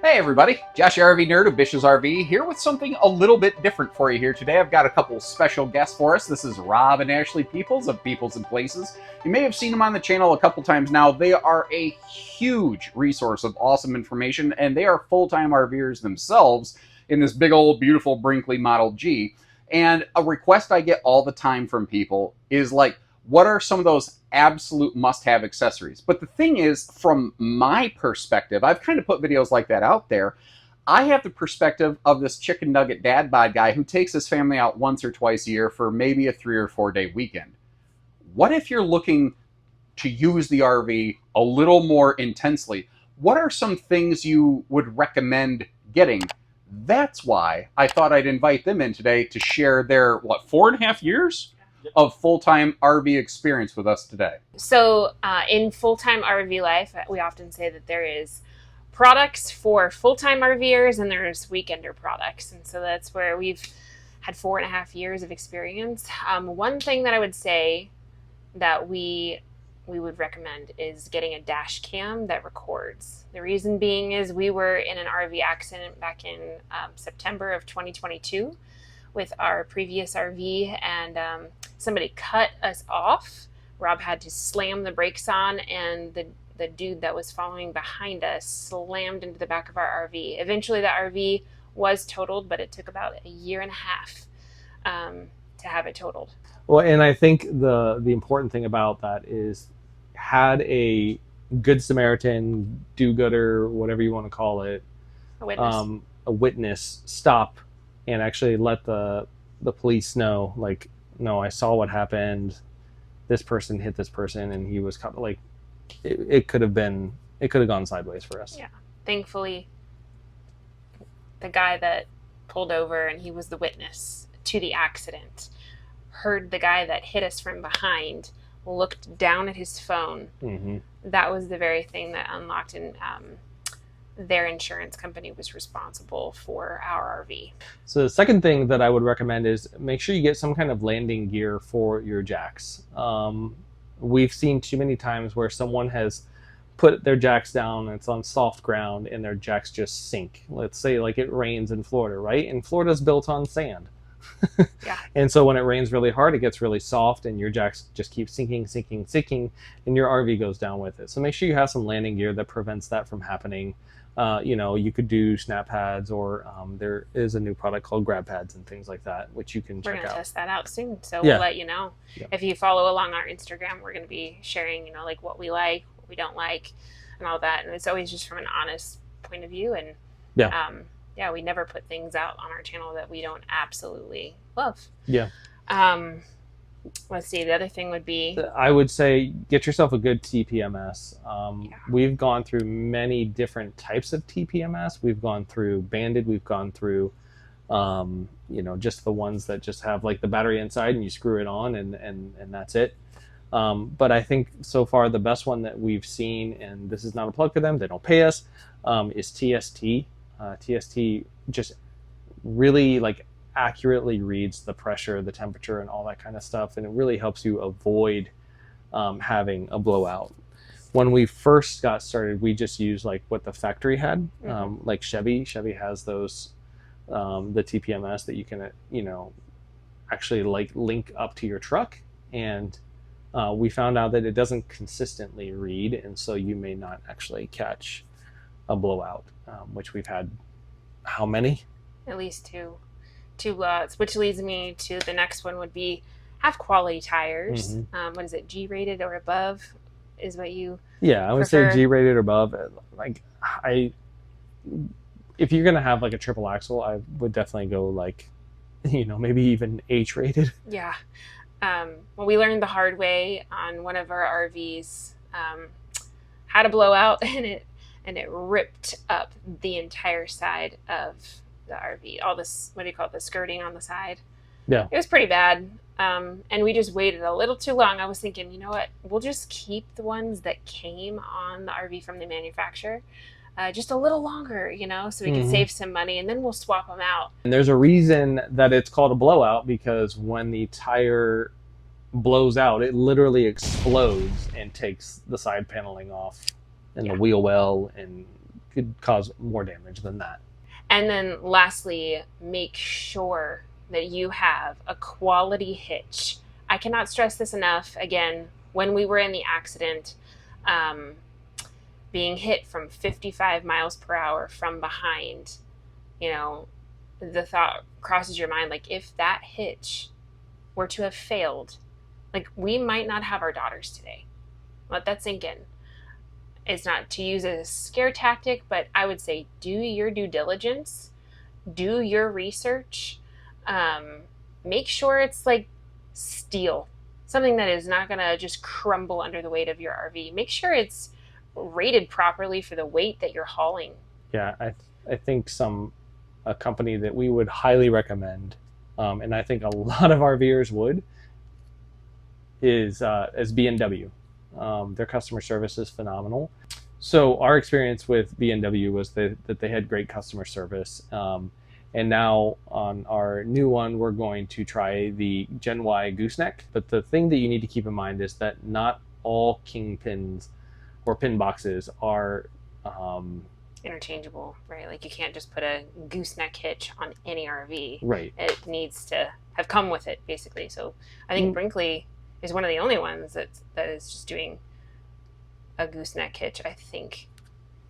Hey everybody, Josh RV Nerd of Bish's RV here with something a little bit different for you here today. I've got a couple special guests for us. This is Rob and Ashley Peeples of Peeples and Places. You may have seen them on the channel a couple times now. They are a huge resource of awesome information, and they are full-time RVers themselves in this big old beautiful Brinkley Model G. And a request I get all the time from people is like, what are some of those absolute must-have accessories? But the thing is, from my perspective, I've kind of put videos like that out there. I have the perspective of this chicken nugget dad bod guy who takes his family out once or twice a year for maybe a 3 or 4 day weekend. What if you're looking to use the RV a little more intensely? What are some things you would recommend getting? That's why I thought I'd invite them in today to share their, 4.5 years? Of full-time RV experience with us today. So in full-time RV life, we often say that there is products for full-time RVers and there's weekender products. And so that's where we've had 4.5 years of experience. One thing that I would say that we would recommend is getting a dash cam that records. The reason being is we were in an RV accident back in September of 2022 with our previous RV, and somebody cut us off. Rob had to slam the brakes on, and the dude that was following behind us slammed into the back of our RV. Eventually the RV was totaled, but it took about 1.5 years to have it totaled. Well, and I think the important thing about that is, had a good Samaritan, do-gooder, whatever you want to call it, a witness stop and actually let the police know, like, no, I saw what happened. This person hit this person, and he was kind of like, it could have gone sideways for us. Yeah, thankfully, the guy that pulled over and he was the witness to the accident heard the guy that hit us from behind, looked down at his phone. Mm-hmm. That was the very thing that unlocked, and their insurance company was responsible for our RV. So the second thing that I would recommend is make sure you get some kind of landing gear for your jacks. We've seen too many times where someone has put their jacks down, and it's on soft ground, and their jacks just sink. Let's say like it rains in Florida, right? And Florida's built on sand. Yeah. And so when it rains really hard, it gets really soft, and your jacks just keep sinking, and your RV goes down with it. So make sure you have some landing gear that prevents that from happening. You could do snap pads, or there is a new product called grab pads and things like that, which you can check out. We're going to test that out soon, so yeah. We'll let you know. Yeah. If you follow along our Instagram, we're going to be sharing, like what we like, what we don't like, and all that. And it's always just from an honest point of view. And yeah, we never put things out on our channel that we don't absolutely love. Yeah. Let's see, the other thing would be, I would say get yourself a good TPMS. We've gone through many different types of TPMS. We've gone through banded, we've gone through just the ones that just have like the battery inside and you screw it on and that's it. But I think so far the best one that we've seen, and this is not a plug for them, they don't pay us, is TST. TST just really accurately reads the pressure, the temperature, and all that kind of stuff, and it really helps you avoid having a blowout. When we first got started, we just used what the factory had. Like Chevy has those, the TPMS that you can actually link up to your truck, and we found out that it doesn't consistently read, and so you may not actually catch a blowout, which we've had how many? At least two lots, which leads me to the next one would be have quality tires. Mm-hmm. What is it, G-rated or above is what you I would prefer? Say G-rated or above. If you're gonna have a triple axle, I would definitely go maybe even H-rated. Yeah. Well, we learned the hard way on one of our RVs, had a blowout, and it ripped up the entire side of the RV, all this, what do you call it, the skirting on the side. Yeah. It was pretty bad. And we just waited a little too long. I was thinking, you know what, we'll just keep the ones that came on the RV from the manufacturer just a little longer, so we can save some money, and then we'll swap them out. And there's a reason that it's called a blowout, because when the tire blows out, it literally explodes and takes the side paneling off and the wheel well and could cause more damage than that. And then lastly, make sure that you have a quality hitch. I cannot stress this enough. Again, when we were in the accident, being hit from 55 miles per hour from behind, you know, the thought crosses your mind, like, if that hitch were to have failed, like, we might not have our daughters today. Let that sink in. It's not to use as a scare tactic, but I would say do your due diligence, do your research, make sure it's like steel, something that is not going to just crumble under the weight of your RV. Make sure it's rated properly for the weight that you're hauling. Yeah, I think a company that we would highly recommend, and I think a lot of RVers would, is B&W. Their customer service is phenomenal. So our experience with B&W was that they had great customer service. And now on our new one, we're going to try the Gen Y gooseneck. But the thing that you need to keep in mind is that not all kingpins or pin boxes are interchangeable, right? Like, you can't just put a gooseneck hitch on any RV. Right. It needs to have come with it, basically. So I think Brinkley is one of the only ones that is just doing a gooseneck hitch, I think.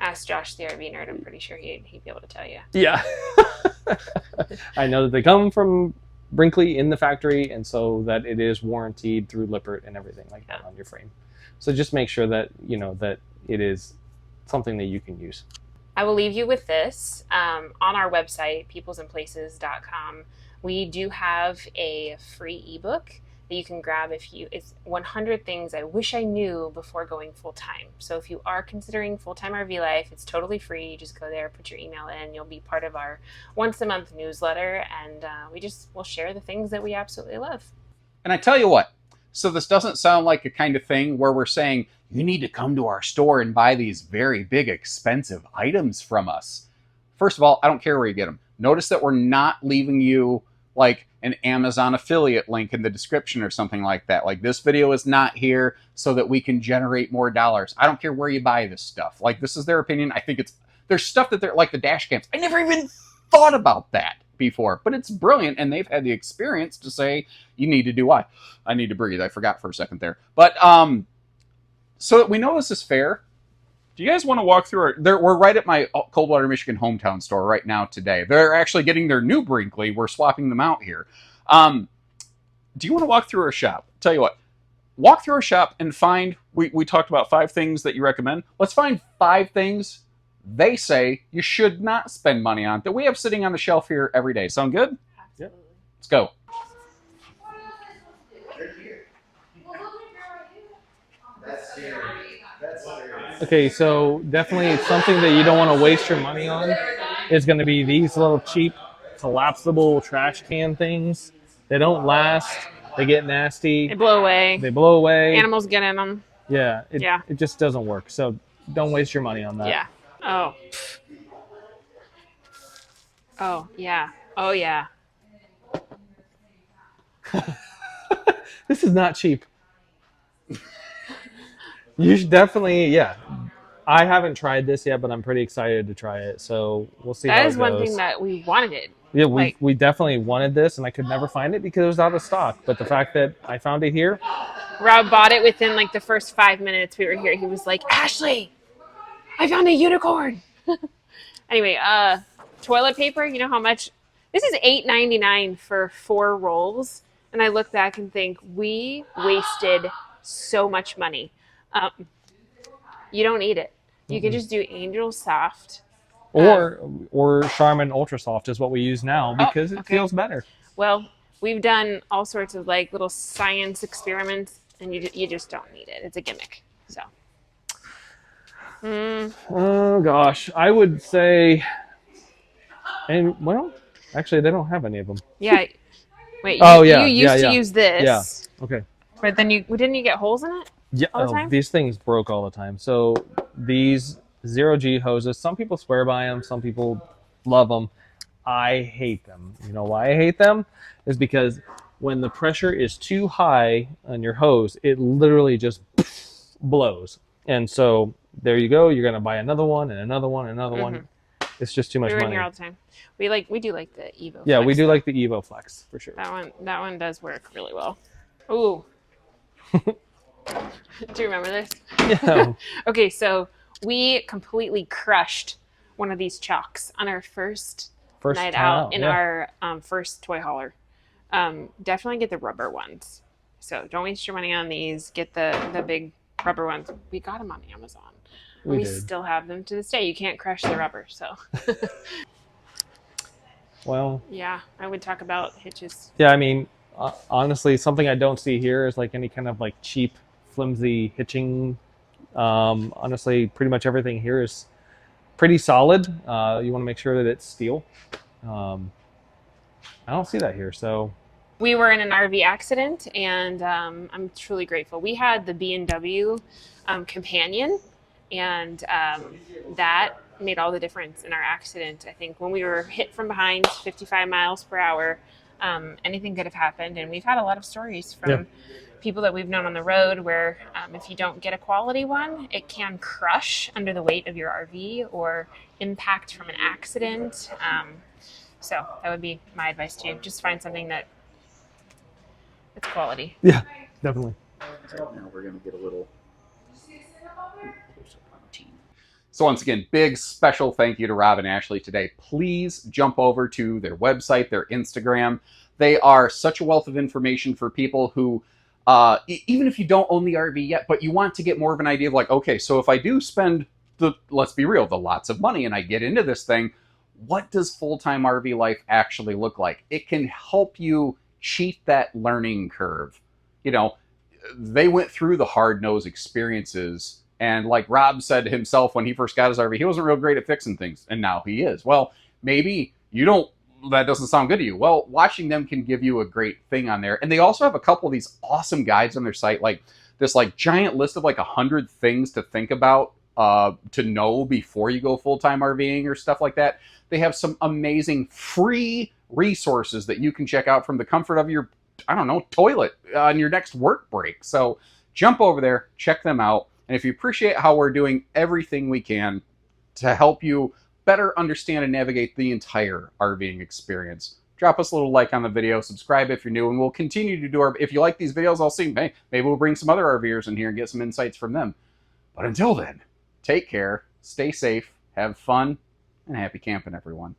Ask Josh, the RV nerd. I'm pretty sure he'd be able to tell you. Yeah. I know that they come from Brinkley in the factory, and so that it is warranted through Lippert and everything like that on your frame. So just make sure that, you know, that it is something that you can use. I will leave you with this. On our website, peoplesandplaces.com, we do have a free ebook that you can grab it's 100 things I wish I knew before going full-time. So if you are considering full-time RV life, it's totally free. You just go there, put your email in, you'll be part of our once-a-month newsletter, and we'll share the things that we absolutely love. And I tell you what, so this doesn't sound like a kind of thing where we're saying, you need to come to our store and buy these very big, expensive items from us. First of all, I don't care where you get them. Notice that we're not leaving you like an Amazon affiliate link in the description or something like that. Like, this video is not here so that we can generate more dollars. I don't care where you buy this stuff. Like, this is their opinion. I think there's stuff that they're like the dash cams. I never even thought about that before, but it's brilliant, and they've had the experience to say, you need to do what? I need to breathe. I forgot for a second there. But so that we know this is fair, do you guys want to walk through we're right at my Coldwater, Michigan hometown store right now today. They're actually getting their new Brinkley. We're swapping them out here. Do you want to walk through our shop? Tell you what, walk through our shop and find, we talked about 5 things that you recommend. Let's find 5 things they say you should not spend money on that we have sitting on the shelf here every day. Sound good? Absolutely. Let's go. That's scary. That's scary. Okay, so definitely something that you don't want to waste your money on is going to be these little cheap collapsible trash can things. They don't last. They get nasty. They blow away. They blow away. Animals get in them. Yeah. It just doesn't work. So don't waste your money on that. Yeah. Oh. Oh, yeah. Oh, yeah. This is not cheap. You should definitely, yeah. I haven't tried this yet, but I'm pretty excited to try it. So we'll see how it goes. That is one thing that we wanted. Yeah, we definitely wanted this, and I could never find it because it was out of stock. But the fact that I found it here. Rob bought it within like the first 5 minutes we were here. He was like, Ashley, I found a unicorn. Anyway, toilet paper, you know how much? This is $8.99 for 4 rolls. And I look back and think, we wasted so much money. You don't need it. You can just do Angel Soft. Or Charmin Ultra Soft is what we use now because it feels better. Well, we've done all sorts of like little science experiments, and you just don't need it. It's a gimmick. So. Oh gosh, I would say, and well, actually they don't have any of them. Yeah. Wait. You used to use this. Yeah. Okay. But then didn't you get holes in it? Yeah. All the time? These things broke all the time. So these 0G hoses, some people swear by them, some people love them. I hate them. You know why I hate them? Is because when the pressure is too high on your hose, it literally just blows. And so there you go. You're gonna buy another one and another one and another one. It's just too much We're in money. here all the time. We do like the Evo. Yeah, Flex, we do though. like the Evo Flex for sure. That one does work really well. Ooh. Do you remember this? Yeah. Okay, so we completely crushed one of these Chocks on our first night out in our first toy hauler. Definitely get the rubber ones. So don't waste your money on these. Get the big rubber ones. We got them on Amazon. We still have them to this day. You can't crush the rubber, so. Well. Yeah, I would talk about Hitches. Yeah, I mean, honestly, something I don't see here is like any kind of like cheap, flimsy hitching. Honestly, pretty much everything here is pretty solid. You want to make sure that it's steel. I don't see that here, so. We were in an RV accident, and I'm truly grateful. We had the B&W companion, and that made all the difference in our accident. I think when we were hit from behind, 55 miles per hour, anything could have happened. And we've had a lot of stories from people that we've known on the road where if you don't get a quality one, it can crush under the weight of your RV or impact from an accident. So that would be my advice to you. Just find something that it's quality. Yeah, definitely. So now we're going to get a little closer on the team. So once again, big special thank you to Rob and Ashley today. Please jump over to their website, their Instagram. They are such a wealth of information for people who, even if you don't own the RV yet, but you want to get more of an idea of like, okay, so if I do spend let's be real, the lots of money and I get into this thing, what does full-time RV life actually look like? It can help you cheat that learning curve. You know, they went through the hard-nosed experiences, and like Rob said himself when he first got his RV, he wasn't real great at fixing things, and now he is. Well, maybe you don't, that doesn't sound good to you. Well, watching them can give you a great thing on there. And they also have a couple of these awesome guides on their site, like this like giant list of like 100 things to think about, to know before you go full-time RVing or stuff like that. They have some amazing free resources that you can check out from the comfort of your, I don't know, toilet on your next work break. So jump over there, check them out. And if you appreciate how we're doing everything we can to help you better understand and navigate the entire RVing experience, drop us a little like on the video, subscribe if you're new, and we'll continue to do our, if you like these videos, I'll see, hey, maybe we'll bring some other RVers in here and get some insights from them. But until then, take care, stay safe, have fun, and happy camping, everyone.